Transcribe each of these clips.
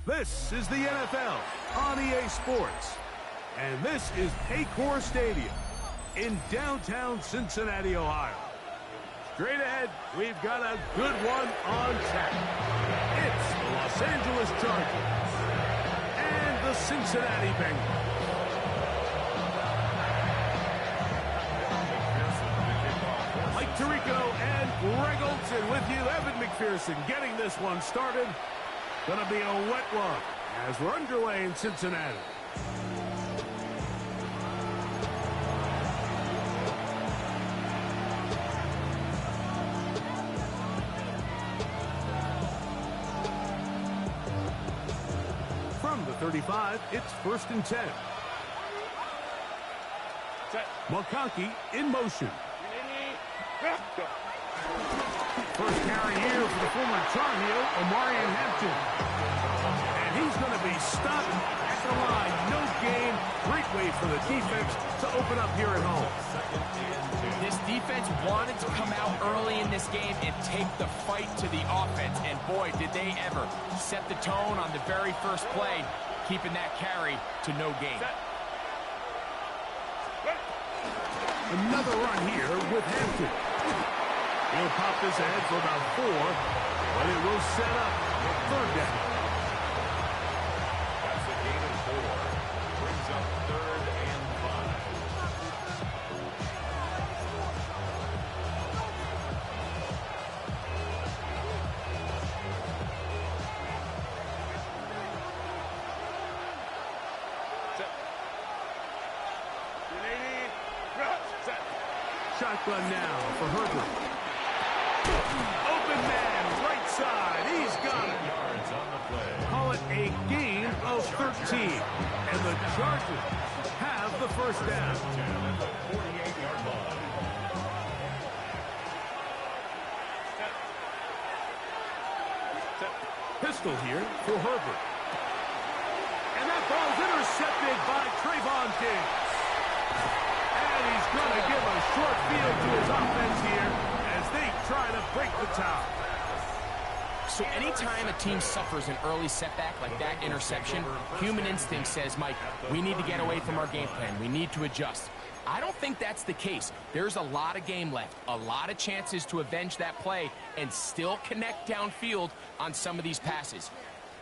This is the NFL on EA Sports. And this is Paycor Stadium in downtown Cincinnati, Ohio. Straight ahead, we've got a good one on tap. It's the Los Angeles Chargers and the Cincinnati Bengals. Mike Tirico and Greg Olsen with you. Evan McPherson getting this one started. Gonna be a wet one as we're underway in Cincinnati. From the 35, it's 1st and 10. McConkey in motion. First carry here for the former Tar Heel, Omarion Hampton. And he's going to be stopped at the line. No gain. Great way for the defense to open up here at home. This defense wanted to come out early in this game and take the fight to the offense. And boy, did they ever set the tone on the very first play, keeping that carry to no gain. Another run here with Hampton. He'll pop this ahead for about 4, but it will set up 3rd down. That's a gain of 4. Brings up 3rd and 5. Shotgun now for Herbert. Open man, right side. He's got it. Yards on the play. Call it a gain of 13. And the Chargers have the 1st down. 48-yard line. Pistol here for Herbert. And that ball's intercepted by Trayvon Diggs. And he's going to give a short field to his offense here as they try to break the tie. So anytime a team suffers an early setback like that interception, human instinct says, Mike, we need to get away from our game plan. We need to adjust. I don't think that's the case. There's a lot of game left, a lot of chances to avenge that play and still connect downfield on some of these passes.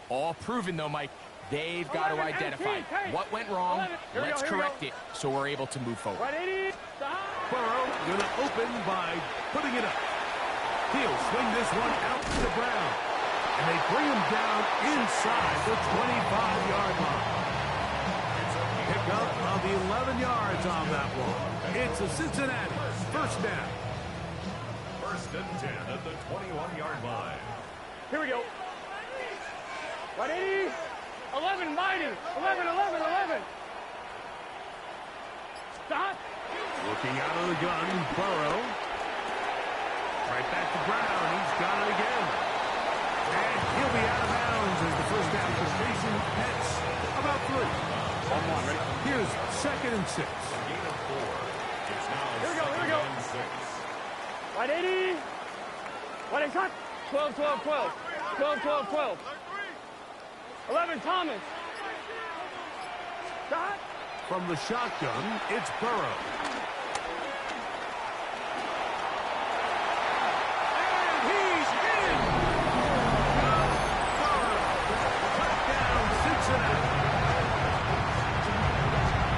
All proven, though, Mike. They've got to identify what went wrong, let's correct it, so we're able to move forward. Burrow going to open by putting it up. He'll swing this one out to the ground. And they bring him down inside the 25-yard line. Pick up of the 11 yards on that one. It's a Cincinnati 1st down. 1st and 10 at the 21-yard line. Here we go. 180. 11, mighty. 11, 11, 11. Stop. Looking out of the gun, Burrow. Right back to Brown. He's got it again. And he'll be out of bounds as the 1st down completion nets about 3. Ready? Here's 2nd and 6. Gain of 4. It's now Here we go, here we go. 2nd and 6. 180. 180, cut. 12, 12, 12. 12, 12, 12. 11, Thomas. Stop. From the shotgun, it's Burrow. And he's in! Burrow. Touchdown, Cincinnati.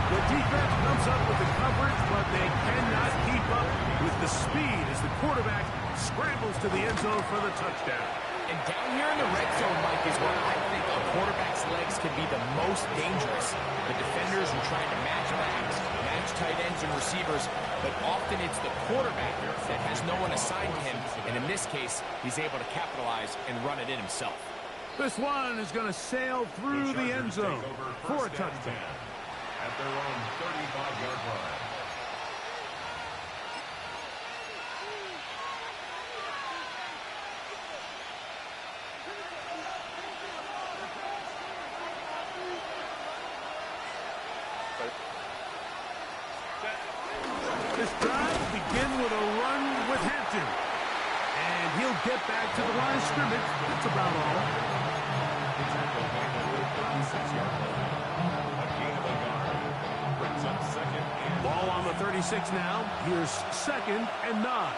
The defense comes up with the coverage, but they cannot keep up with the speed as the quarterback scrambles to the end zone for the touchdown. And down here in the red zone, Mike, is where I think a quarterback's legs can be the most dangerous. The defenders are trying to match backs, match tight ends and receivers, but often it's the quarterback that has no one assigned to him, and in this case, he's able to capitalize and run it in himself. This one is going to sail through the end zone for a touchdown. At their own 35-yard line. This drive will begin with a run with Hampton. And he'll get back to the line of scrimmage. That's about all. tackle made at the 36-yard line. A gain of a yard. Brings up second and Ball on the 36 now. Here's 2nd and 9.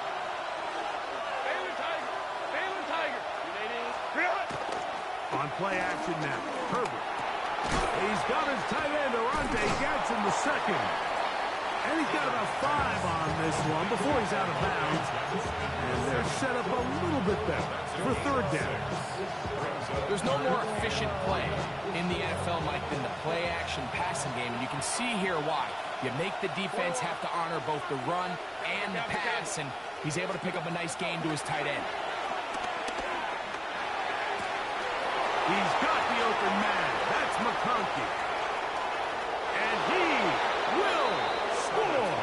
Baylor Tiger. On play action now. Herbert. He's got his tight end, Arante Gadsden, the second. And he's got about 5 on this one before he's out of bounds. And they're set up a little bit better for 3rd down. There's no more efficient play in the NFL, Mike, than the play-action passing game, and you can see here why. You make the defense have to honor both the run and the pass, and he's able to pick up a nice gain to his tight end. He's got the open man. That's McConkey. And he will score.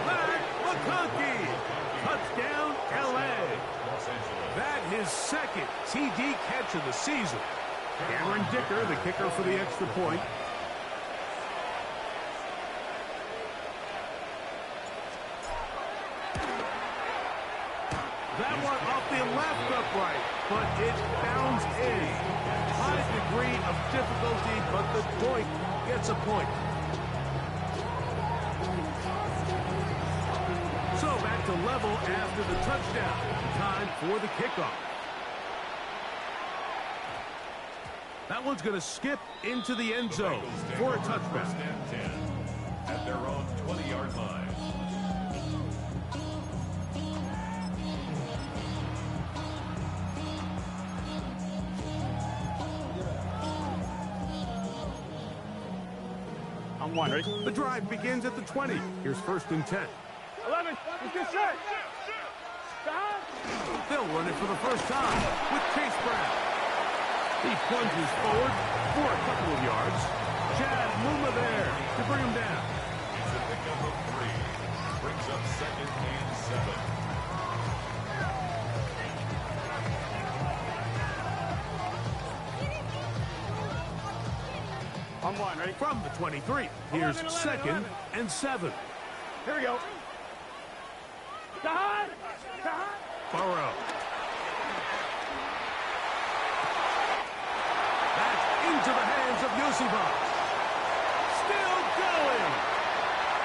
Matt McConkey. Touchdown, L.A. That his 2nd TD catch of the season. Cameron Dicker, the kicker for the extra point. That one off the left upright, but it bounds in. High degree of difficulty, but the point gets a point. So back to level after the touchdown. Time for the kickoff. That one's going to skip into the end zone for a touchback. 1st and 10 at their own 20-yard line. I'm one, ready? The drive begins at the 20. Here's 1st and 10. 11. Let's get set. Stop. They'll run it for the first time with Chase Brown. He plunges forward for a couple of yards. Chad Muma there to bring him down. It's a pickup of 3. Brings up 2nd and 7. I'm one, ready? From the 23, here's 2nd and 7. Here we go. Stop. Burrow. That's into the hands of Yosibas. Still going.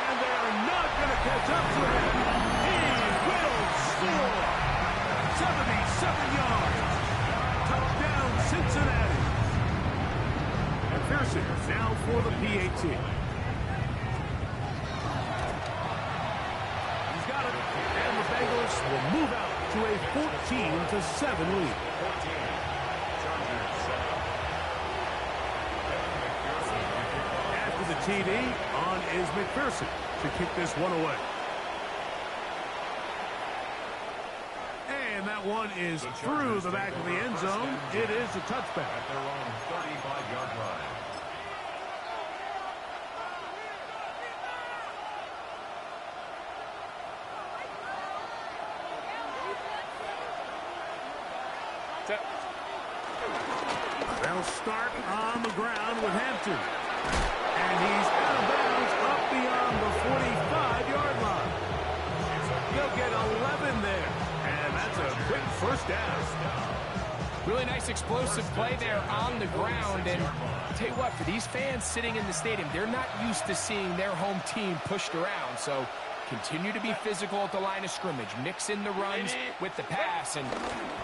And they are not going to catch up to him. He will score. 77 yards. Touchdown, Cincinnati. And Pearson now for the PAT. He's got it. And the Bengals will move out to a 14-7 lead. After the TD, on is McPherson to kick this one away. And that one is through the back of the end zone. It is a touchback. At their own 35-yard line. They'll start on the ground with Hampton. And he's out of bounds up beyond the 45-yard line. He'll get 11 there. And that's a quick first down. Really nice explosive play there on the ground. And I'll tell you what, for these fans sitting in the stadium, they're not used to seeing their home team pushed around. So continue to be physical at the line of scrimmage. Mix in the runs with the pass, and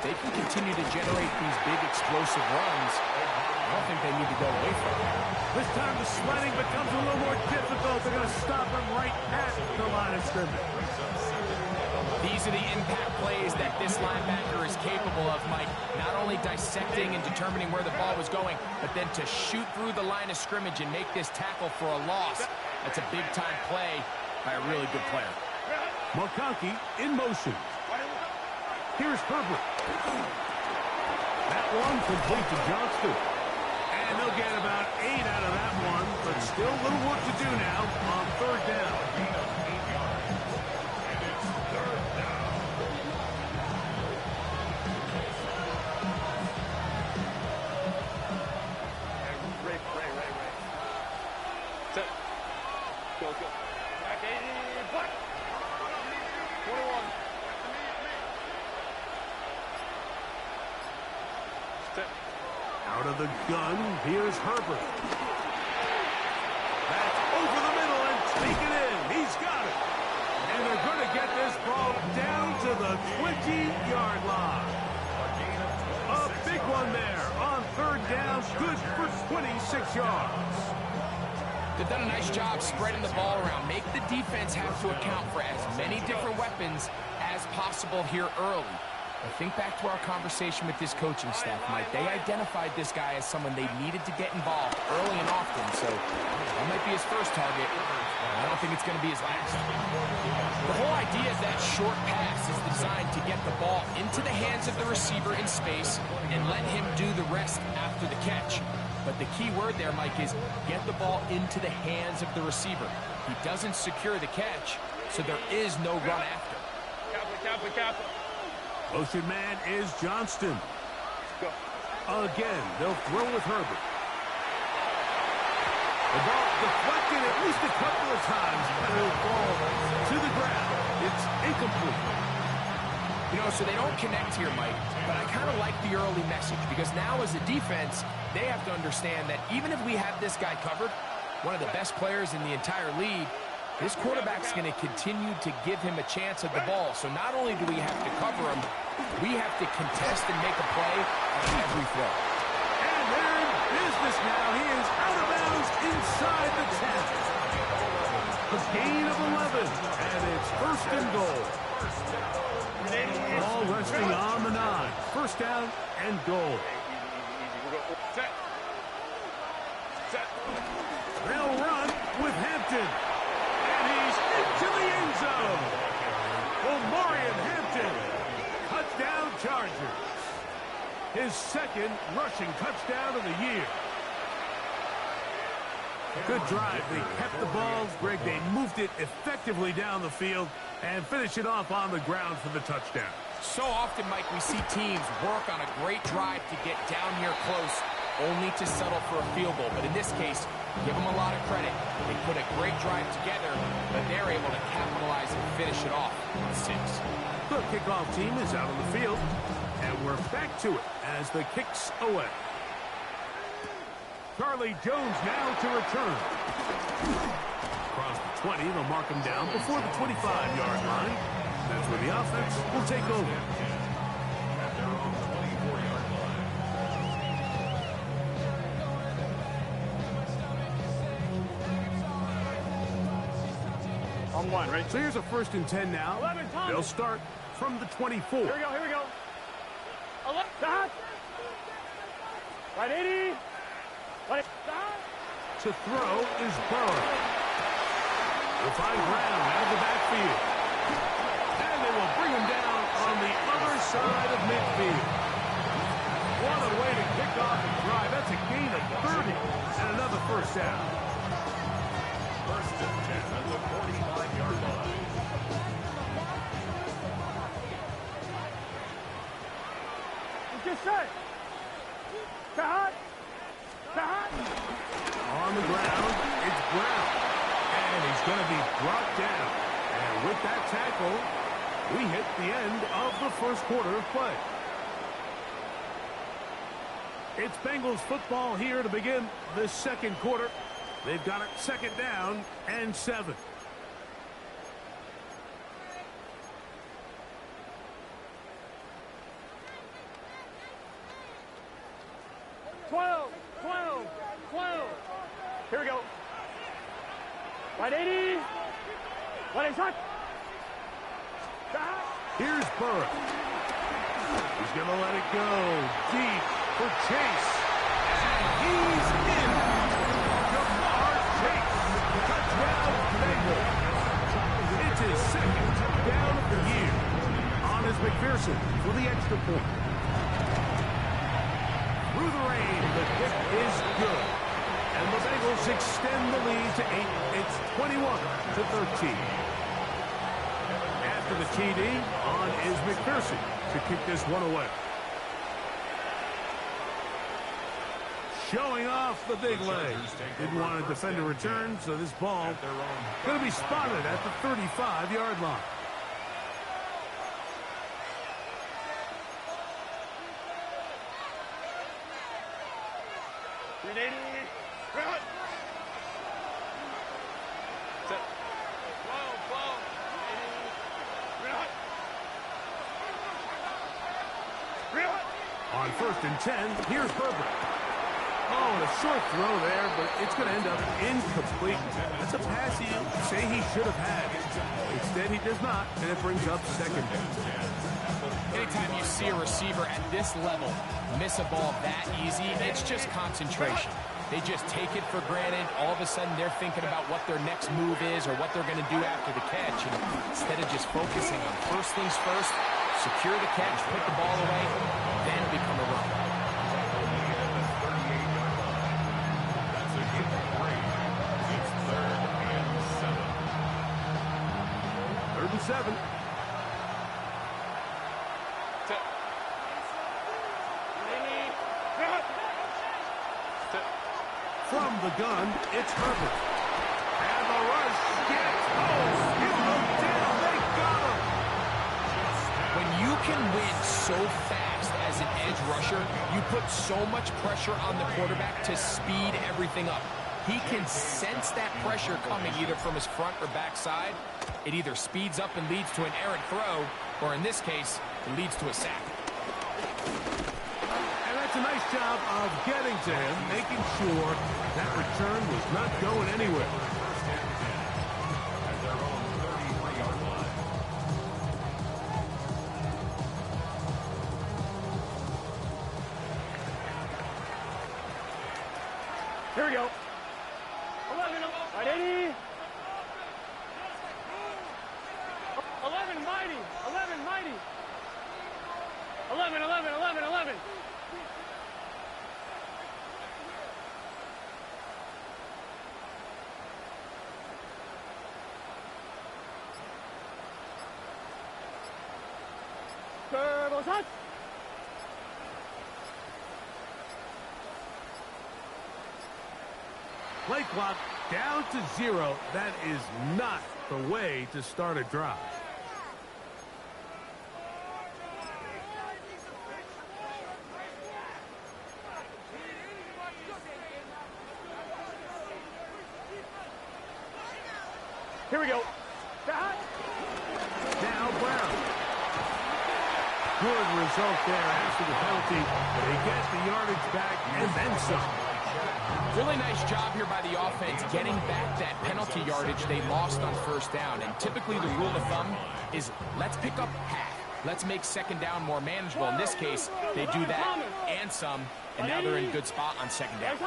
they can continue to generate these big explosive runs. I don't think they need to go away from it. This time the sledding becomes a little more difficult. They're going to stop him right at the line of scrimmage. These are the impact plays that this linebacker is capable of, Mike. Not only dissecting and determining where the ball was going, but then to shoot through the line of scrimmage and make this tackle for a loss. That's a big-time play by a really good player. McConkey in motion. Here's Herbert. That one complete to Johnston. And they'll get about 8 out of that one, but still a little work to do now on 3rd down. Out of the gun, here's Herbert. That's over the middle and take it in. He's got it. And they're going to get this ball down to the 20-yard line. A big one there on third down, good for 26 yards. They've done a nice job spreading the ball around. Make the defense have to account for as many different weapons as possible here early. But think back to our conversation with this coaching staff, Mike. They identified this guy as someone they needed to get involved early and often, so that might be his first target. I don't think it's going to be his last. The whole idea of that short pass is designed to get the ball into the hands of the receiver in space and let him do the rest after the catch. But the key word there, Mike, is get the ball into the hands of the receiver. He doesn't secure the catch, so there is no run after. Kappa. Motion man is Johnston. Again, they'll throw with Herbert. The ball deflected at least a couple of times, but it'll fall to the ground. It's incomplete. You know, so they don't connect here, Mike, but I kind of like the early message because now as a defense, they have to understand that even if we have this guy covered, one of the best players in the entire league, this quarterback's going to continue to give him a chance at the ball. So not only do we have to cover him, we have to contest and make a play on every throw. And they're in business now. He is out of bounds inside the 10. A gain of 11, and it's first and goal. Ball resting on the 9. First down and goal. They'll run with Hampton. And he's into the end zone. Omarion Hampton. Touchdown Chargers. His second rushing touchdown of the year. Good drive. They kept the ball. Greg, they moved it effectively down the field and finished it off on the ground for the touchdown. So often, Mike, we see teams work on a great drive to get down here close, only to settle for a field goal. But in this case, give them a lot of credit. They put a great drive together, but they're able to capitalize and finish it off with 6. The kickoff team is out on the field, and we're back to it as the kick's away. Charlie Jones now to return. Across the 20, they'll mark him down before the 25-yard line. That's where the offense will take over. On 1, right? So here's a first and 10 now. 11, Thomas. They'll start from the 24. Here we go. 11, stop. Right 80. Right, stop. To throw is Burrow. They'll find Brown out of the backfield. And they will bring him down on the other side of midfield. What a way to kick off the drive. That's a gain of 30 and another first down. First and 10 at the 45-yard line. Just set. Stop. On the ground, it's Brown. And he's going to be brought down. And with that tackle, we hit the end of the first quarter of play. It's Bengals football here to begin the second quarter. They've got it second down and 7. Here we go. Right 80. Right shot. Here's Burrow. He's going to let it go deep for Chase. And he's in. Jamar Chase. Touchdown Bengals. It's his second down of the year. On is McPherson for the extra point. Through the rain, the kick is good. And the Bengals extend the lead to 8. It's 21-13. After the TD, on is McPherson to kick this one away. Showing off the big leg. Didn't want to defend a return, so this ball going to be spotted at the 35-yard line. 180. Right. Set. Flow. 180. Right. On 1st and 10, here's Herbert. Oh, and a short throw there, but it's going to end up incomplete. That's a pass you say he should have had. Instead, he does not, and it brings up 2nd down. Anytime you see a receiver at this level miss a ball that easy, it's just concentration. They just take it for granted. All of a sudden, they're thinking about what their next move is or what they're going to do after the catch. And instead of just focusing on first things first, secure the catch, put the ball away, then become a runner. Seven. From the gun, it's Herbert. And the rush gets down. They got him. When you can win so fast as an edge rusher, you put so much pressure on the quarterback to speed everything up. He can sense that pressure coming either from his front or back side. It either speeds up and leads to an errant throw, or in this case, it leads to a sack. And that's a nice job of getting to him, making sure that return was not going anywhere. At their own 33-yard line. Here we go. 11, 180. 11, mighty. 11, mighty. 11. Turbo shot. Play clock down to 0. That is not the way to start a drive. Here we go. Now Brown. Good result there after the penalty. They get the yardage back and then some. Really nice job here by the offense getting back that penalty yardage they lost on 1st down. And typically the rule of thumb is let's pick up half. Let's make 2nd down more manageable. In this case, they do that and some, and now they're in a good spot on 2nd down.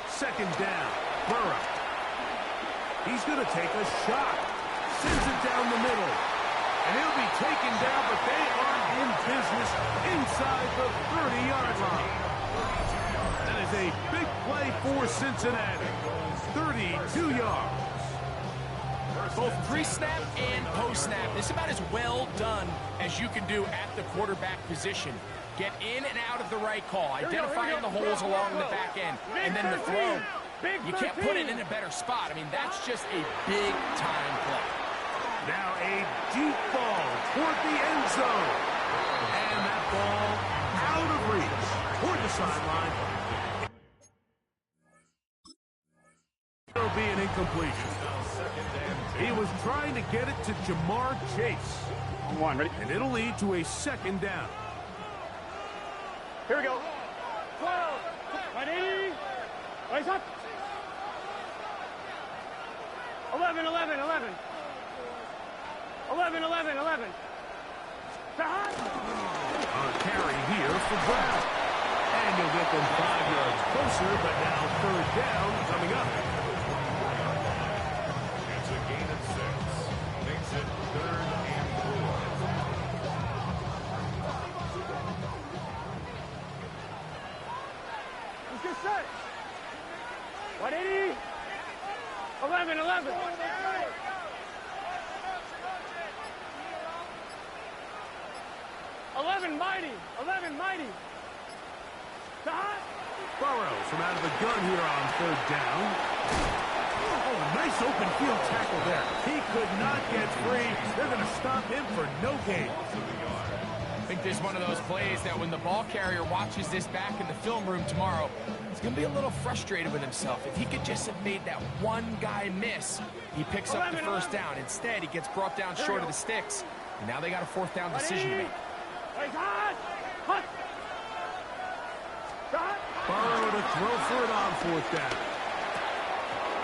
2nd down. Burrow. He's going to take a shot. Sends it down the middle. And he'll be taken down, but they are in business inside the 30-yard line. That is a big play for Cincinnati. 32 yards. Both pre-snap and post-snap. This is about as well done as you can do at the quarterback position. Get in and out of the right call. Identifying the holes along the back end. And then the throw. You can't put it in a better spot. I mean, that's just a big-time play. Now a deep ball toward the end zone. And that ball out of reach toward the sideline. It'll be an incompletion. He was trying to get it to Jamar Chase. On 1, ready? And it'll lead to a 2nd down. Here we go. 12, 180. Rise up. 11. 11. A carry here for Brown. And you'll get them 5 yards closer, but now 3rd down coming up. It's a gain of 6. Makes it 3rd and 4. Let's get set. 180. 11. 11, mighty. Burrows from out of the gun here on 3rd down. Oh, nice open field tackle there. He could not get free. They're going to stop him for no gain. And think this is one of those plays that when the ball carrier watches this back in the film room tomorrow, he's going to be a little frustrated with himself. If he could just have made that one guy miss, he picks up the first down. Instead, he gets brought down short of the sticks. And now they got a fourth down decision to make. Burrow to throw for it on fourth down.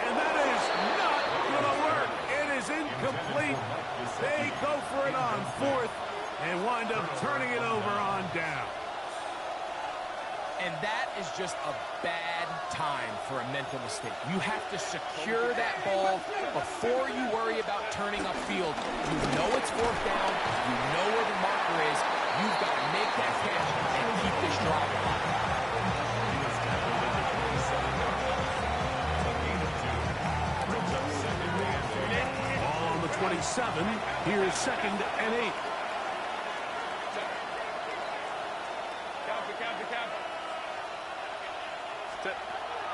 And that is not going to work. It is incomplete. They go for it on fourth and wind up turning it over on down. And that is just a bad time for a mental mistake. You have to secure that ball before you worry about turning upfield. You know it's fourth down. You know where the marker is. You've got to make that catch and keep this drive alive. Ball on the 27. Here's 2nd and 8.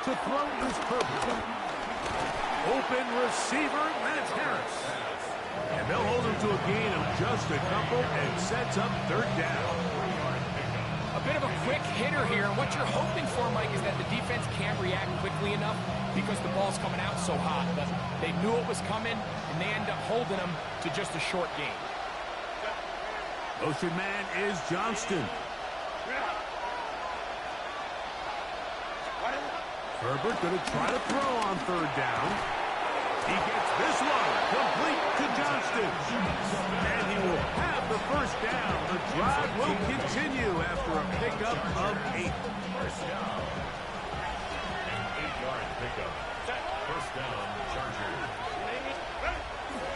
To throw is Herbert. Open receiver, that's Harris. And they'll hold him to a gain of just a couple and sets up 3rd down. A bit of a quick hitter here, and what you're hoping for, Mike, is that the defense can't react quickly enough because the ball's coming out so hot. But they knew it was coming, and they end up holding them to just a short gain. Motion man is Johnston. Herbert going to try to throw on 3rd down. He gets this one complete to Johnston. And he will have the first down. The drive will continue after a pickup of 8. First down. 8-yard pickup. First down, Chargers.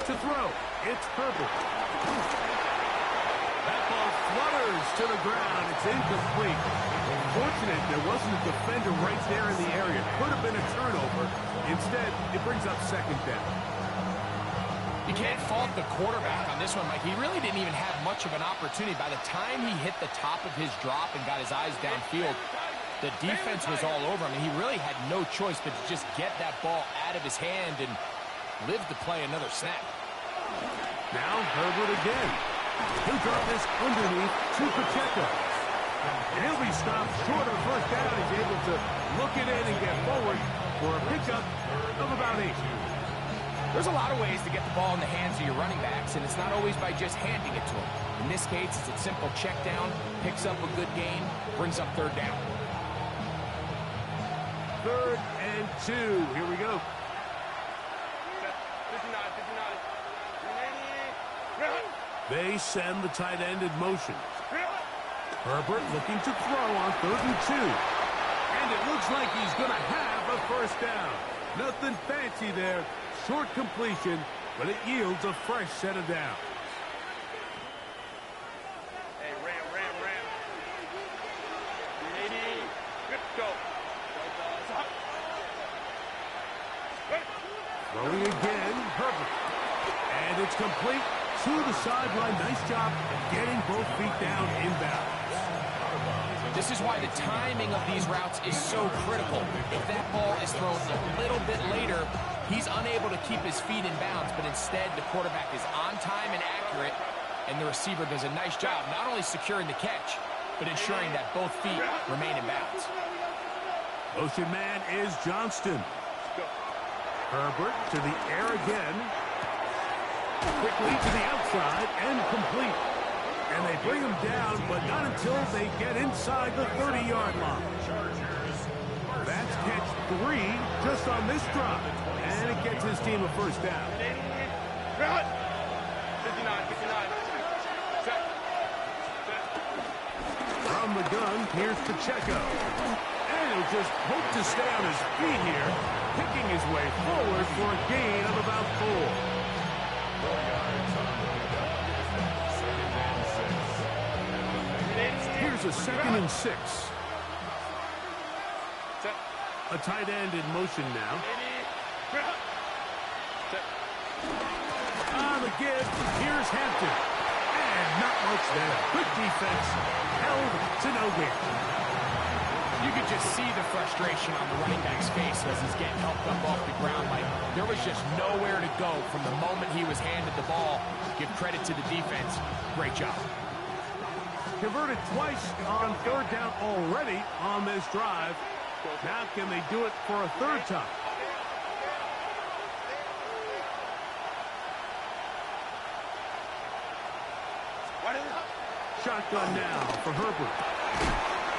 To throw, it's Herbert. That ball flutters to the ground. It's incomplete. Fortunate there wasn't a defender right there in the area. Could have been a turnover. Instead, it brings up 2nd down. You can't fault the quarterback on this one, Mike. He really didn't even have much of an opportunity. By the time he hit the top of his drop and got his eyes downfield, the defense was all over him, and he really had no choice but to just get that ball out of his hand and live to play another snap. Now Herbert again. He'll draw this underneath to Pacheco. And he'll be stopped short of 1st down. He's able to look it in and get forward for a pickup of about 8. There's a lot of ways to get the ball in the hands of your running backs, and it's not always by just handing it to them. In this case, it's a simple check down, picks up a good gain, brings up 3rd down. 3rd and 2. Here we go. They send the tight end in motion. Herbert looking to throw on 3rd and 2. And it looks like he's going to have a first down. Nothing fancy there. Short completion, but it yields a fresh set of downs. Hey, Ram. 80. Go. Throwing again, Herbert. And it's complete to the sideline. Nice job getting both feet down inbound. This is why the timing of these routes is so critical. If that ball is thrown a little bit later, he's unable to keep his feet in bounds, but instead the quarterback is on time and accurate, and the receiver does a nice job not only securing the catch, but ensuring that both feet remain in bounds. Motion man is Johnston. Herbert to the air again. Quickly to the outside and complete. And they bring him down, but not until they get inside the 30-yard line. That's catch 3 just on this drop. And it gets his team a first down. 59. From the gun, here's Pacheco. And he'll just hope to stay on his feet here, picking his way forward for a gain of about 4. Here's a 2nd and 6. A tight end in motion now. On the give, here's Hampton. And not much there. Good defense. Held to no gain. You could just see the frustration on the running back's face as he's getting helped up off the ground. Like, there was just nowhere to go from the moment he was handed the ball. Give credit to the defense. Great job. converted twice on third down already on this drive. Now can they do it for a third time? Shotgun now for Herbert.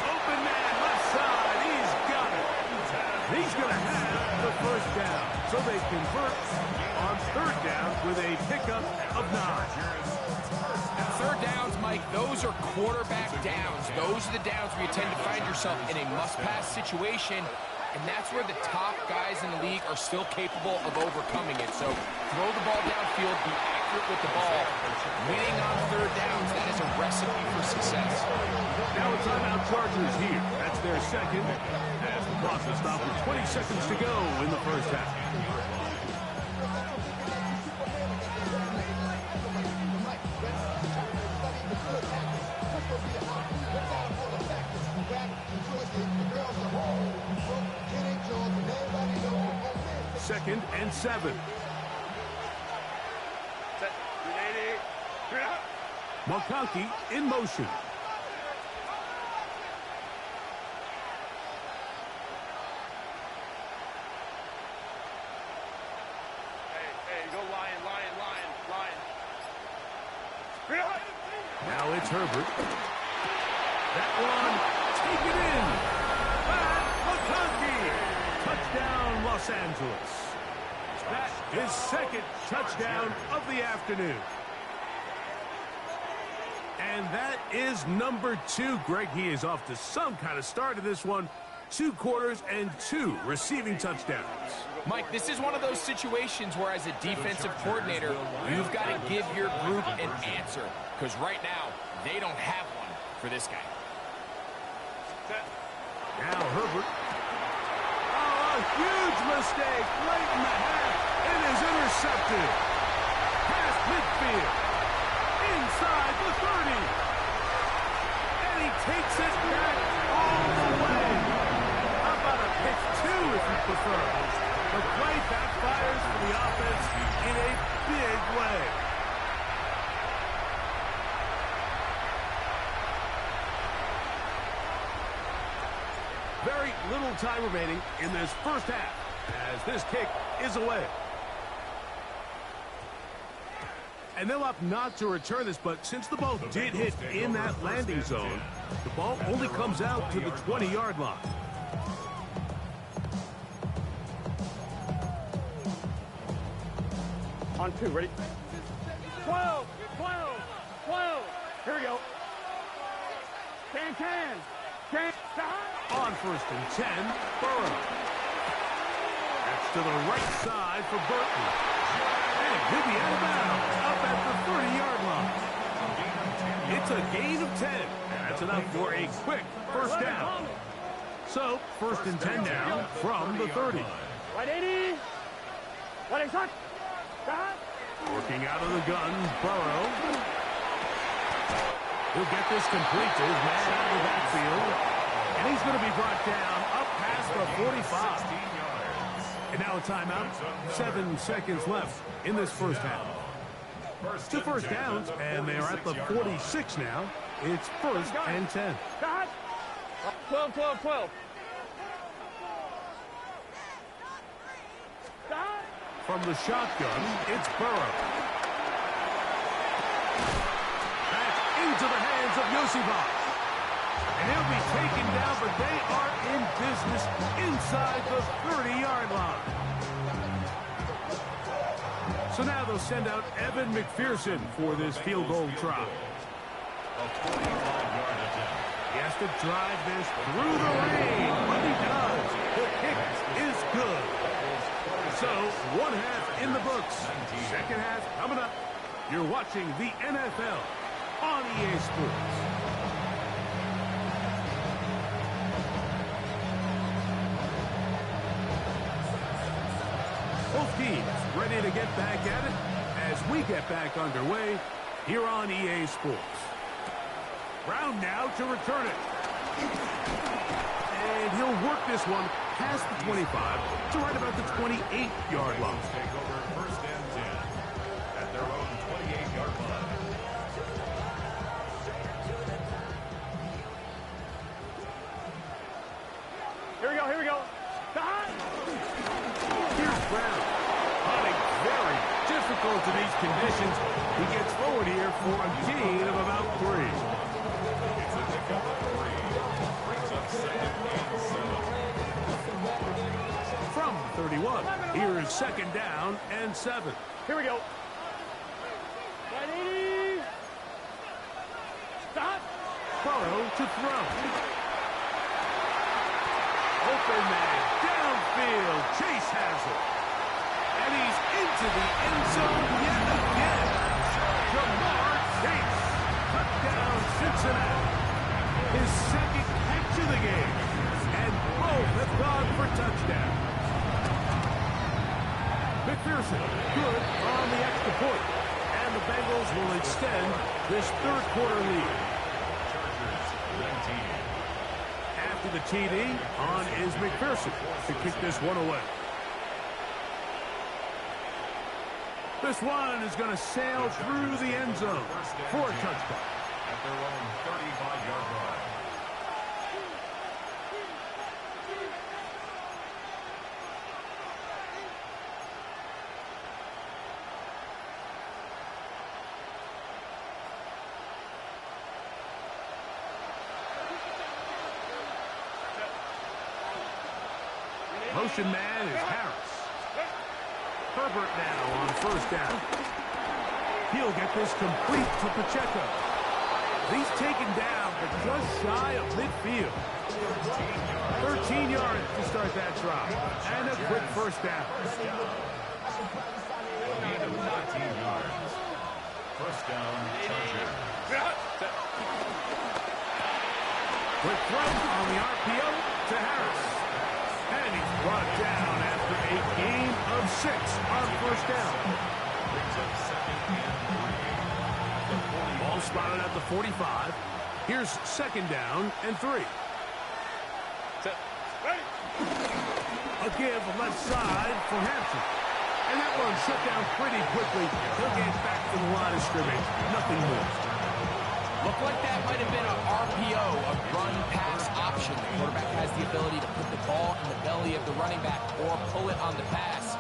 Open man, left side. He's got it. He's going to have the first down. So they convert on third down with a pickup of 9. Third downs, Mike, those are quarterback downs. Those are the downs where you tend to find yourself in a must-pass situation, and that's where the top guys in the league are still capable of overcoming it. So throw the ball downfield, be accurate with the ball. Winning on third downs, that is a recipe for success. Now a timeout Chargers here. That's their second, as the clock will stop with 20 seconds to go in the first half. Second and 7. McConkey in motion. Hey, go lion. Now it's Herbert. That one, take it in. McConkey. Touchdown, Los Angeles. That is second touchdown of the afternoon. And that is number 2. Greg, he is off to some kind of start in this one. 2 quarters and 2 receiving touchdowns. Mike, this is one of those situations where as a defensive coordinator, you've got to give your group an answer. Because right now, they don't have one for this guy. Now Herbert. Oh, a huge mistake late in the half. It is intercepted. Past midfield. Inside the 30. And he takes it back all the way. How about a pick 2 if you prefer? The play backfires for the offense in a big way. Very little time remaining in this first half as this kick is away. And they'll opt not to return this, but since the ball did hit in that landing zone, the ball only comes out to the 20-yard line. On 2, ready? 12. Here we go. 10. On first and 10, Burrow. That's to the right side for Burton. And he'll be out of bounds up at the 30-yard line. It's a gain of 10. And that's enough for a quick first down. So, first and 10 now from the 30. Right 80. Right shot. Working out of the gun, Burrow. He'll get this complete to his man out of the backfield. And he's going to be brought down up past the 45. And now a timeout. 7 seconds left in this first half. 2 first downs, and they are at the 46 now. It's first and 10. 12. From the shotgun, it's Burrow. Back into the hands of Yosibach. And he'll be taken down, but they are in business inside the 30-yard line. So now they'll send out Evan McPherson for this field goal try. He has to drive this through the rain, but he does. The kick is good. So, one half in the books. Second half coming up. You're watching the NFL on EA Sports. Both teams ready to get back at it as we get back underway here on EA Sports. Brown now to return it. And he'll work this one past the 25 to right about the 28-yard line. Take over first and 10 at their own 28-yard line. difficult in these conditions. He gets forward here for a gain of about 3. It's a pickup of 3. Brings up 2nd and 7. From 31, here is 2nd down and 7. Here we go. 180. Stop. Burrow to throw. Open man, downfield. Chase has it. And he's into the end zone yet again. Jamar Chase. Touchdown, Cincinnati. His 2nd catch of the game. And both have gone for touchdowns. McPherson, good on the extra point. And the Bengals will extend this 3rd quarter lead. Chargers 19. After the TD, on is McPherson to kick this one away. This one is going to sail through the end zone for a touchdown. At their own 35-yard line. Motion man is Harris. Herbert now on 1st down. He'll get this complete to Pacheco. He's taken down, but just shy of midfield. 13 yards to start that drive. And a quick 1st down. Gain of 19 yards. 1st down, Chargers. Quick throw on the RPO to Harris. And he's brought down after a gain of 6 on 1st down. Brings up 2nd and 3. Ball spotted at the 45. Here's 2nd down and 3. A give left side for Hampton. And that one shut down pretty quickly. He'll get back to the line of scrimmage. Nothing more. Looked like that might have been an RPO, a run-pass option. The quarterback has the ability to put the ball in the belly of the running back or pull it on the pass.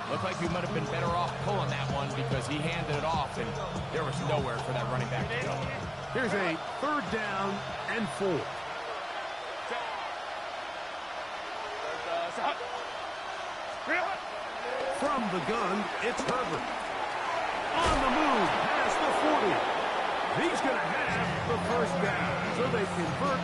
Looked like he might have been better off pulling that one because he handed it off, and there was nowhere for that running back to go. Here's a 3rd down and 4. From the gun, it's Herbert. On the move, past the 40. He's going to have the 1st down, so they convert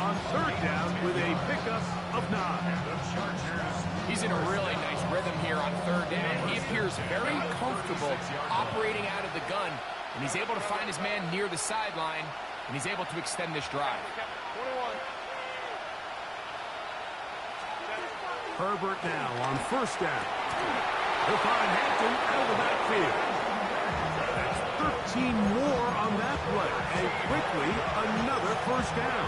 on 3rd down with a pickup of 9. The Chargers. He's in a really nice rhythm here on 3rd down. He appears very comfortable operating out of the gun, and he's able to find his man near the sideline, and he's able to extend this drive. 21. Herbert now on 1st down. He'll find Hampton out of the backfield. That's 13 more on that play, and quickly another 1st down.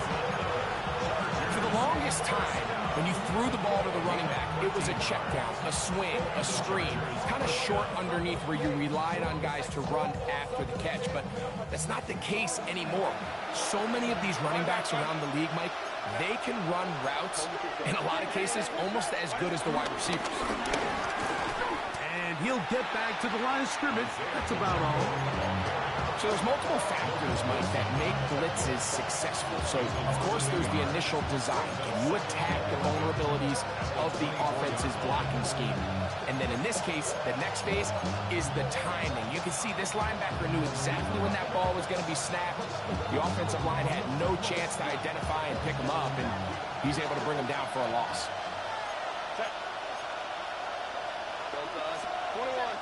For the longest time, when you threw the ball to the running back, it was a check down, a swing, a screen, kind of short underneath where you relied on guys to run after the catch, but that's not the case anymore. So many of these running backs around the league, Mike, they can run routes, in a lot of cases, almost as good as the wide receivers. And he'll get back to the line of scrimmage. That's about all. So there's multiple factors, Mike, that make blitzes successful. So, of course, there's the initial design. Can you attack the vulnerabilities of the offense's blocking scheme? And then in this case, the next phase is the timing. You can see this linebacker knew exactly when that ball was going to be snapped. The offensive line had no chance to identify and pick him up, and he's able to bring him down for a loss. 21.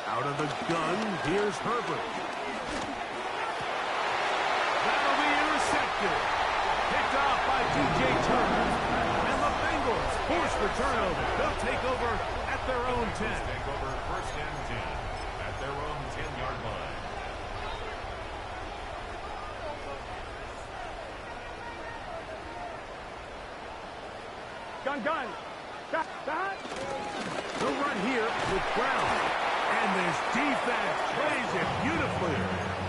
Out of the gun, here's Herbert. That'll be intercepted. Picked off by DJ Turner. And the Bengals force the turnover. They'll take over at their own 10. Take over 1st and 10 at their own 10-yard line. Gun. They'll run here with Brown. And this defense plays it beautifully.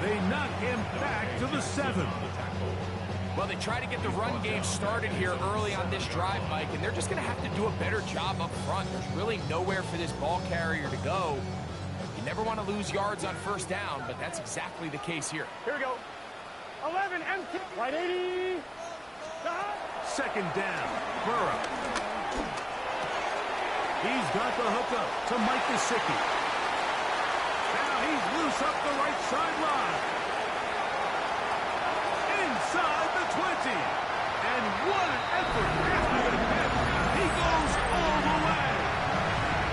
They knock him back to the 7. Well, they try to get the run game started here early on this drive, Mike, and they're just going to have to do a better job up front. There's really nowhere for this ball carrier to go. You never want to lose yards on first down, but that's exactly the case here. Here we go. 11 empty. Right 80. Second down. Burrow. He's got the hookup to Mike Gesicki. Now he's loose up the right sideline. Inside the 20. And what an effort after the catch. He goes all the way.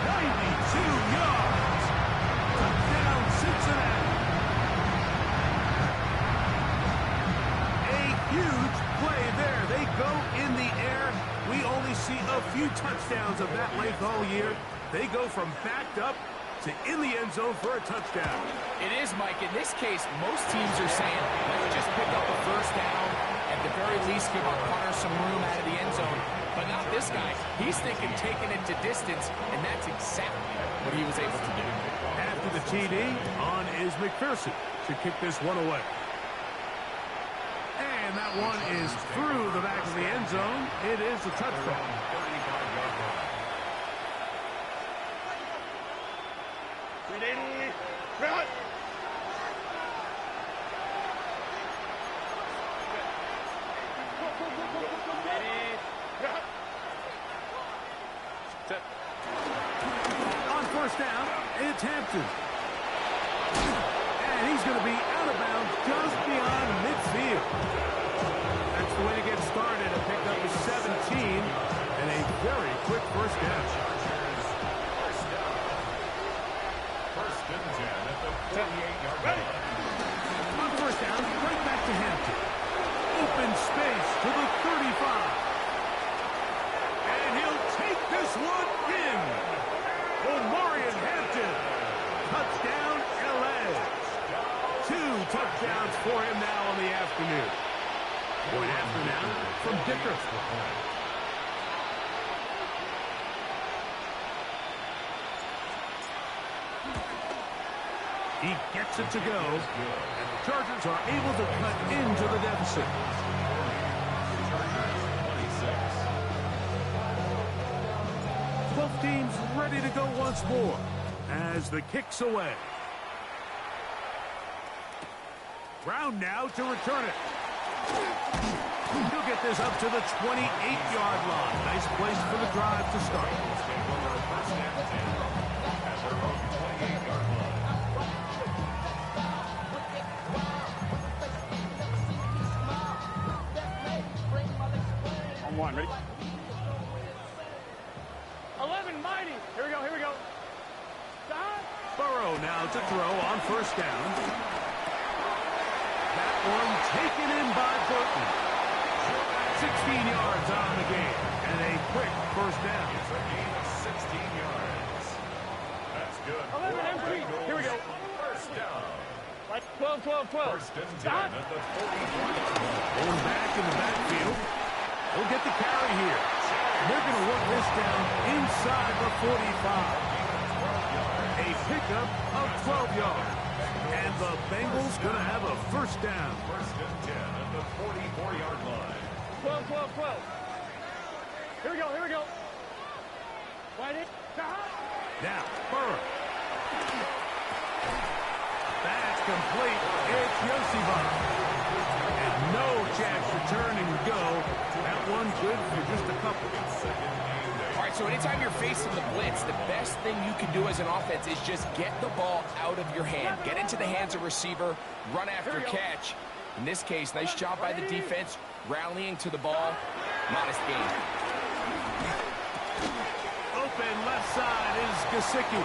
92 yards. Touchdown, Cincinnati. A huge play there. They go in the air. We only see a few touchdowns of that length all year. They go from backed up to in the end zone for a touchdown. It is, Mike. In this case, most teams are saying, let's just pick up a first down, at the very least give our punter some room out of the end zone. But not this guy. He's thinking taking it to distance, and that's exactly what he was able to do. After the TD, on is McPherson to kick this one away. And that one is through the back of the end zone. It is a touchdown. On first down, it's Hampton. And he's going to be out of bounds just beyond midfield. That's the way to get started. A pickup of 17 and a very quick first down. First and 10 at the 48-yard line. On first down, right back to Hampton. Open space to the 35. And he'll take this one in. Omarion Hampton. Touchdown, L.A. 2 touchdowns for him now on the afternoon. Point after now from Dicker. He gets it to go, and the Chargers are able to cut into the deficit. Chargers 26. Both teams ready to go once more as the kick's away. Brown now to return it. He'll get this up to the 28-yard line. Nice place for the drive to start. First and 10 at their own 28-yard line. On one, ready? 11 mighty. Here we go, here we go. Stop. Burrow now to throw on first down. That one taken in by Burton. 16 yards on the game, and a quick first down. It's a gain of 16 yards. That's good. 11 empty. Here we go. First down. 12, 12, 12. First and 10 at the 40-yard line. Going back in the backfield. He'll get the carry here. They're going to work this down inside the 45. A pickup of 12 yards. And the Bengals going to have a first down. First and 10 at the 44-yard line. 12, 12, 12. Here we go, here we go. Wide in. Now, Burrow. That's complete. It's Yosibon. And no chance to turn and go. That one good for just a couple. All right, so anytime you're facing the blitz, the best thing you can do as an offense is just get the ball out of your hand. Get into the hands of receiver, run after catch. In this case, nice job by the defense, rallying to the ball. Modest gain. Open left side is Gesicki.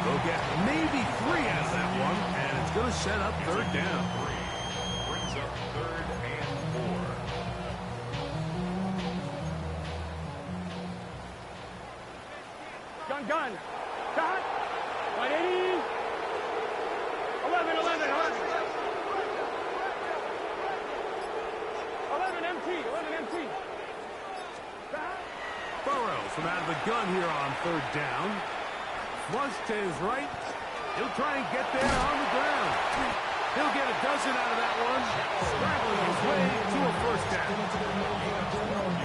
They'll get maybe 3 out of that one, and it's going to set up third down. Brings up third and 4. Gun. Shot. 180. 11, 11, 11 MT, 11 MT. Burrow from out of the gun here on third down. Flush to his right. He'll try and get there on the ground. He'll get a dozen out of that one, scrabbling his way to a first down.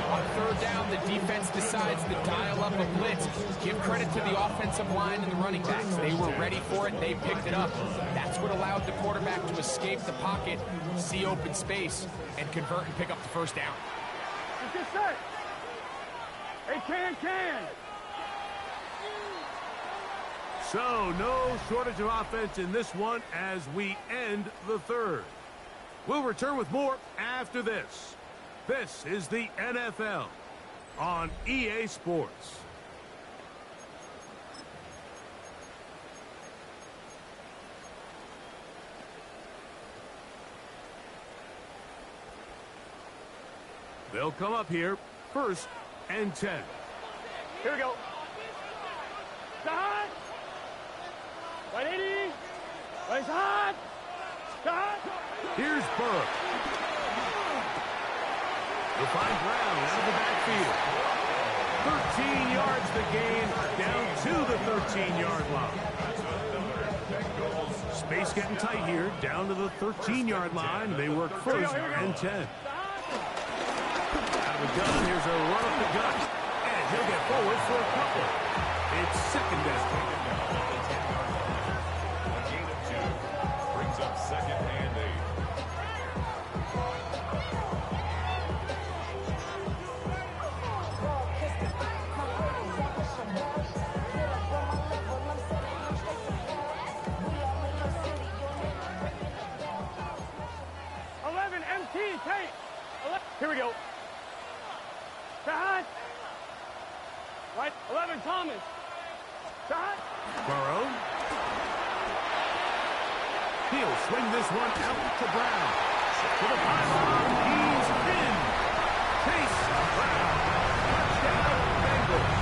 On third down, the defense decides to dial up a blitz. Give credit to the offensive line and the running backs. They were ready for it. They picked it up. That's what allowed the quarterback to escape the pocket, see open space, and convert and pick up the first down. Let's get set. Hey, can. So, no shortage of offense in this one as we end the third. We'll return with more after this. This is the NFL on EA Sports. They'll come up here, 1st and 10. Here we go. Stop. 180. Right side. Stop. Here's Burke. He'll find Brown out of the backfield. 13 yards the gain, down to the 13-yard line. Space getting tight here, down to the 13-yard line. They work 1st and 10. Out of the gun, here's a run up the gut. And he'll get forward for a couple. It's 2nd down. A gain of 2 brings up 2nd and 8. Here we go. Shot. Right, 11, Thomas. Shot. Burrow. He'll swing this one out to Brown. To the pylon. He's in. Chase Brown. Touchdown, Bengals.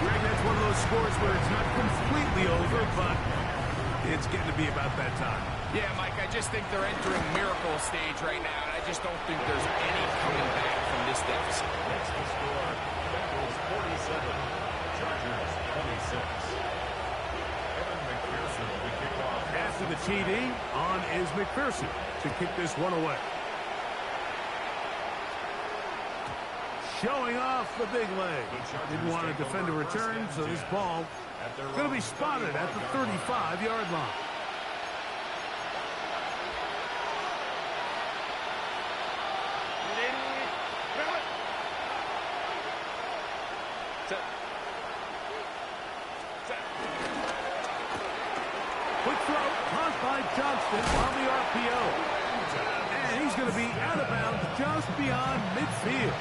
Greg, that's one of those scores where it's not completely over, but it's getting to be about that time. Yeah, Mike, I just think they're entering miracle stage right now, and I just don't think there's any coming back from this deficit. That's the score. Bengals 47, Chargers 26. Evan McPherson will be kicked off. After the TD, on is McPherson to kick this one away. Showing off the big leg. Didn't want to defend a return, so this ball going to be spotted at the 35-yard line. Quick throw, caught by Johnston on the RPO. And he's going to be out of bounds just beyond midfield.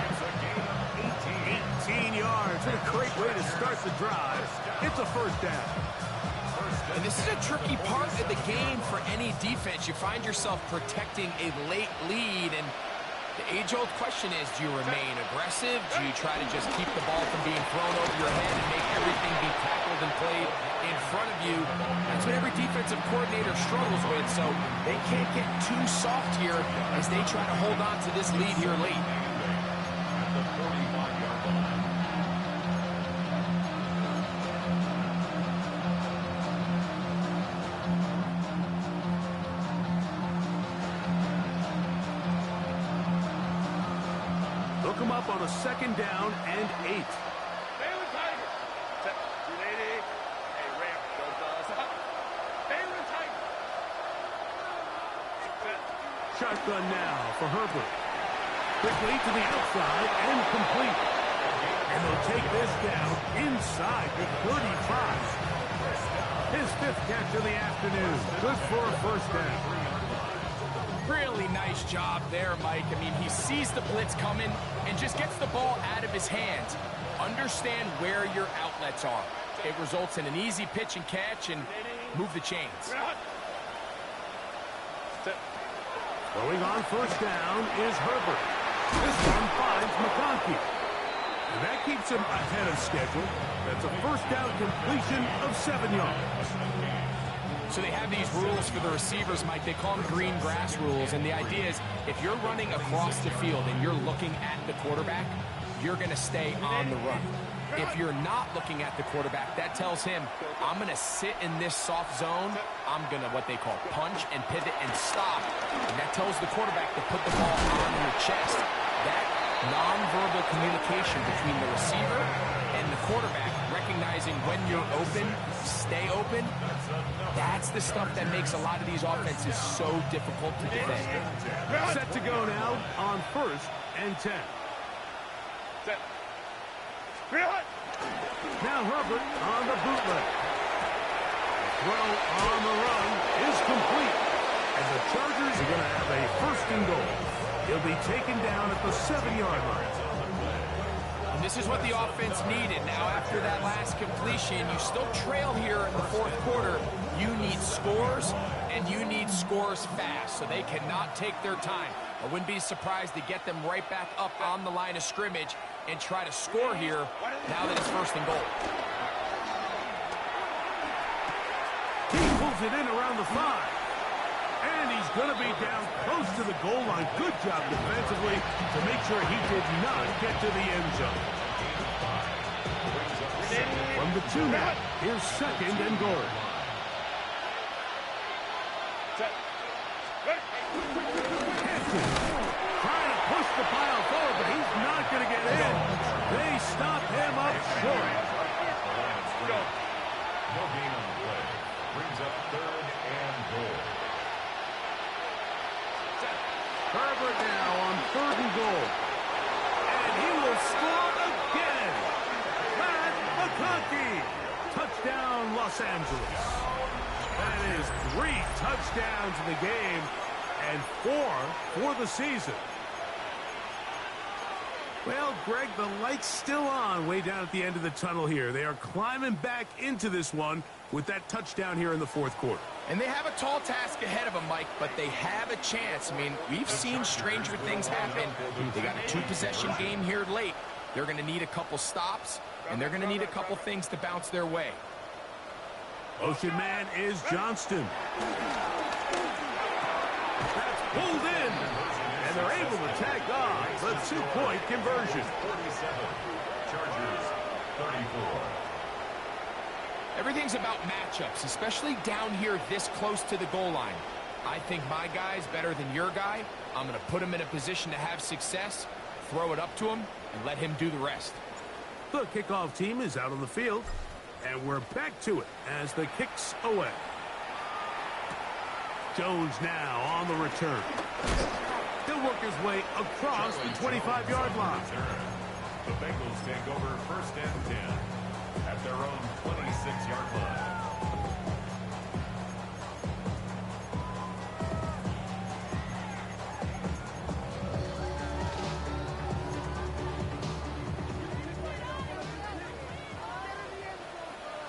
18 yards. What a great way to start the drive. It's a first down. And this is a tricky part of the game for any defense. You find yourself protecting a late lead, and the age-old question is, do you remain aggressive? Do you try to just keep the ball from being thrown over your head and make everything be tackled and played in front of you? That's what every defensive coordinator struggles with, so they can't get too soft here as they try to hold on to this lead here late. At the 41-yard line. Look him up on a 2nd down and 8. Baylor Tiger. 280. Hey, ramp. Don't stop. Baylor Tiger. Shotgun now for Herbert. Quickly to the outside and complete. And they'll take this down inside the 35. His 5th catch of the afternoon. Good for a first down. Really nice job there, Mike. I mean, he sees the blitz coming and just gets the ball out of his hands. Understand where your outlets are. It results in an easy pitch and catch and move the chains. Going on first down is Herbert. This one finds McConkey. And that keeps him ahead of schedule. That's a first down completion of 7 yards. So they have these rules for the receivers, Mike. They call them green grass rules. And the idea is if you're running across the field and you're looking at the quarterback, you're going to stay on the run. If you're not looking at the quarterback, that tells him, I'm going to sit in this soft zone. I'm going to, what they call, punch and pivot and stop. And that tells the quarterback to put the ball on your chest. That nonverbal communication between the receiver and the quarterback, recognizing when you're open, stay open, that's the stuff that makes a lot of these offenses so difficult to defend. Set to go now on 1st and 10. Set. Now Herbert on the bootleg. Throw on the run is complete. And the Chargers are going to have a 1st and goal. He'll be taken down at the 7-yard line. And this is what the offense needed. Now, after that last completion, you still trail here in the 4th quarter. You need scores, and you need scores fast, so they cannot take their time. I wouldn't be surprised to get them right back up on the line of scrimmage and try to score here now that it's 1st and goal. He pulls it in around the 5. And he's going to be down close to the goal line. Good job defensively to make sure he did not get to the end zone. From the 2 now, here's 2nd and goal. Hampton trying to push the pile forward, but he's not going to get in. They stop him up short. No gain on the play. Brings up 3rd and goal. Herbert now on 3rd and goal. And he will score again. Matt McConkey. Touchdown, Los Angeles. That is 3 touchdowns in the game and 4 for the season. Well, Greg, the light's still on way down at the end of the tunnel here. They are climbing back into this one with that touchdown here in the 4th quarter. And they have a tall task ahead of them, Mike, but they have a chance. I mean, we've seen stranger things happen. They got a 2-possession game here late. They're going to need a couple stops, and they're going to need a couple things to bounce their way. Motion man is Johnston. That's pulled in, and they're able to tag on the 2-point conversion. 47. Chargers 34. Everything's about matchups, especially down here this close to the goal line. I think my guy's better than your guy. I'm going to put him in a position to have success, throw it up to him, and let him do the rest. The kickoff team is out on the field, and we're back to it as the kick's away. Jones now on the return. He'll work his way across the 25-yard line. The Bengals take over 1st and 10 at their own 26-yard line.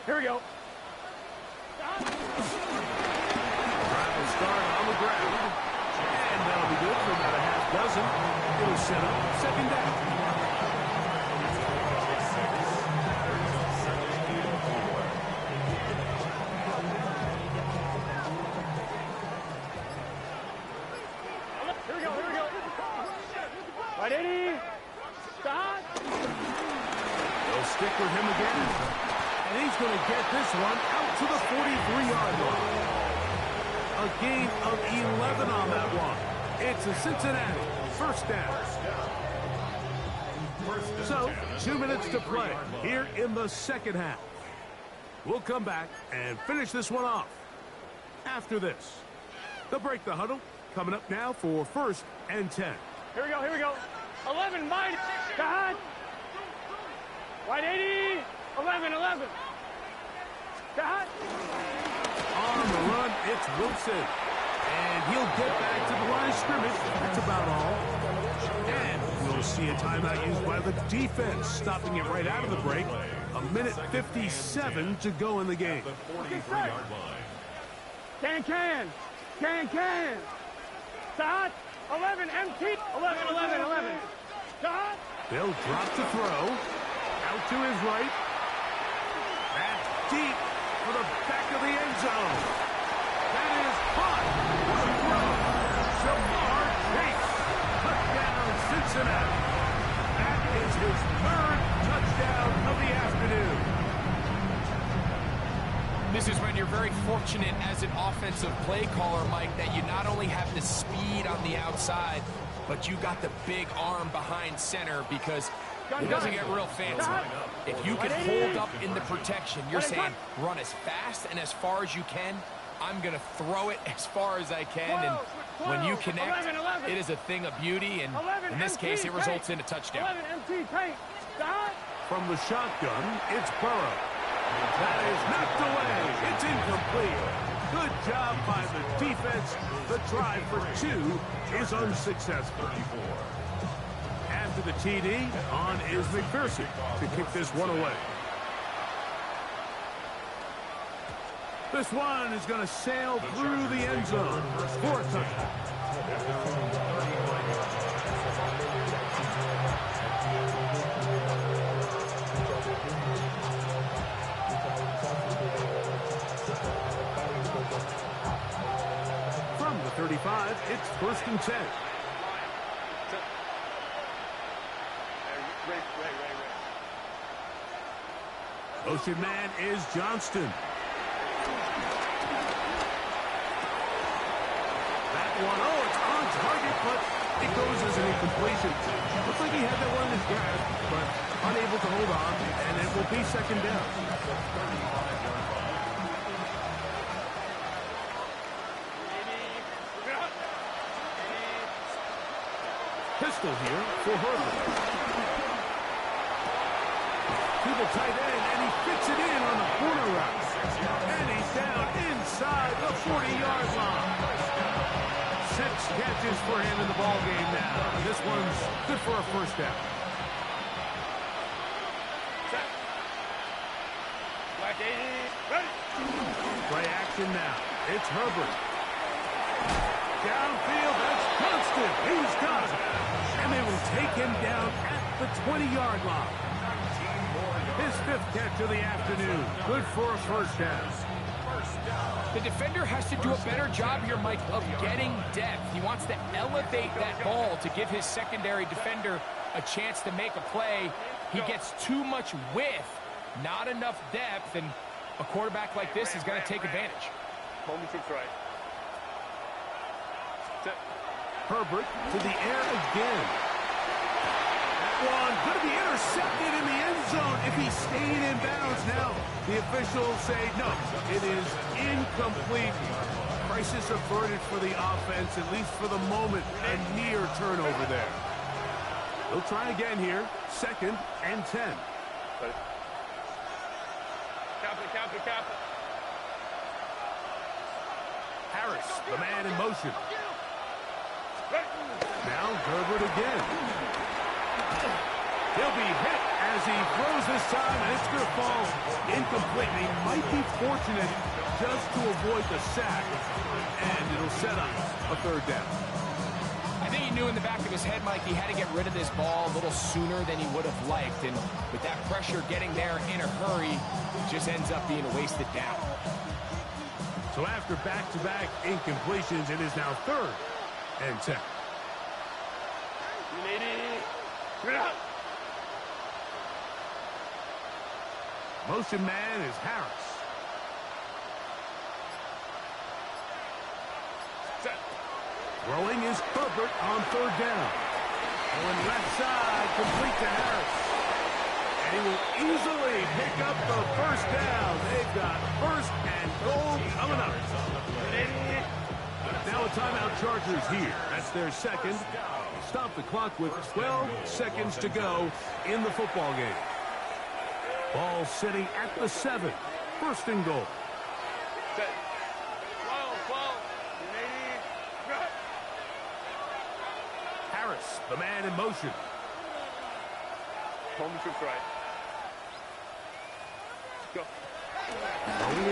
Here we go. Drive will start on the ground. And that'll be good for about a half dozen. It'll set up 2nd down. Here we go. Right, Eddie. Stop. They'll stick with him again. And he's going to get this one out to the 43-yard line. A gain of 11 on that one. It's a Cincinnati 1st down. So, 2 minutes to play here in the 2nd half. We'll come back and finish this one off after this. The break the huddle coming up now for 1st and 10. Here we go. 11, Mike. God. Right, 80. 11. God. On the run, it's Wilson. And he'll get back to the line of scrimmage. That's about all. And we'll see a timeout used by the defense, stopping it right out of the break. 1:57 to go in the game. The 43-yard line. Can. Start. 11, empty. 11. Start. They'll drop to throw. Out to his right. That's deep for the back of the end zone. That is caught. Shamar Chase. Touchdown, Cincinnati. That is his 3rd touchdown of the the afternoon. This is when you're very fortunate as an offensive play caller, Mike, that you not only have the speed on the outside, but you got the big arm behind center, because it doesn't get real fancy. If you can hold up in the protection, you're saying run as fast and as far as you can. I'm going to throw it as far as I can, and when you connect, it is a thing of beauty, and in this case, it results in a touchdown. From the shotgun, it's Burrow. That is knocked away. It's incomplete. Good job by the defense. The try for 2 is unsuccessful. After the TD, on is McPherson to kick this one away. This one is going to sail through the end zone for a touchdown. From the 35, it's 1st and 10. Motion man is Johnston. That one, it's on target, but it goes as an incompletion. Looks like he had that one in his grasp, but unable to hold on, and it will be 2nd down. Pistol here for Herbert. To the tight end, and he fits it in on the corner route. And he's down inside the 40-yard line. 6 catches for him in the ballgame now. This one's good for a 1st down. Play action now. It's Herbert. Downfield, that's Constant. He's got it. And they will take him down at the 20-yard line. His 5th catch of the afternoon. Good for a 1st down. The defender has to do a better job here, Mike, of getting depth. He wants to elevate that ball to give his secondary defender a chance to make a play. He gets too much width, not enough depth, and a quarterback like this is going to take advantage. Herbert to the air again. That one going to be intercepted in the end zone if he stayed in bounds. Now the officials say no, it is incomplete. Crisis averted for the offense, at least for the moment. A near turnover there. They'll try again here. 2nd and 10. Harris, the man in motion. Now Herbert again. He'll be hit as he throws this time, and it's going to fall incomplete. He might be fortunate just to avoid the sack, and it'll set up a 3rd down. I think he knew in the back of his head, Mike, he had to get rid of this ball a little sooner than he would have liked, and with that pressure getting there in a hurry, it just ends up being a wasted down. So after back-to-back incompletions, it is now 3rd and 10. Motion man is Harris. Throwing is Herbert on 3rd down. Going left side, complete to Harris. And he will easily pick up the 1st down. They've got 1st and goal coming up. Now a timeout, Chargers here. That's their 2nd. Stop the clock with 12 seconds to go in the football game. Ball sitting at the 7. 1st and goal. Harris, the man in motion. Going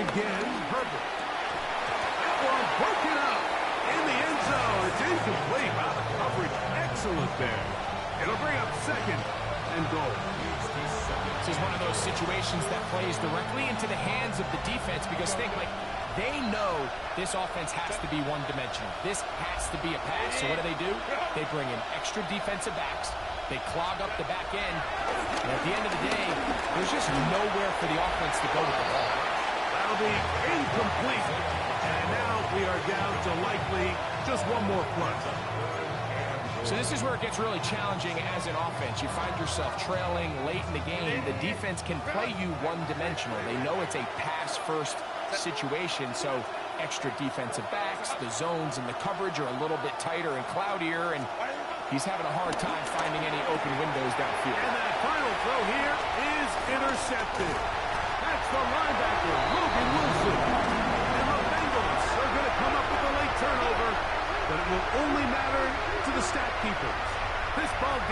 again, Herbert. That one broken up in the end zone. It's incomplete. Wow, the coverage excellent there. It'll bring up 2nd and goal. This is one of those situations that plays directly into the hands of the defense, because think, like, They know this offense has to be one-dimensional. This has to be a pass. So what do? They bring in extra defensive backs. They clog up the back end. And at the end of the day, there's just nowhere for the offense to go with the ball. That'll be incomplete. And now we are down to likely just one more play. So this is where it gets really challenging as an offense. You find yourself trailing late in the game. The defense can play you one-dimensional. They know it's a pass-first situation, so extra defensive backs, the zones and the coverage are a little bit tighter and cloudier, and he's having a hard time finding any open windows downfield. And that final throw here is intercepted. That's the linebacker, Logan Wilson. And the Bengals are going to come up with a late turnover, but it will only matter to the stat keepers. This ball game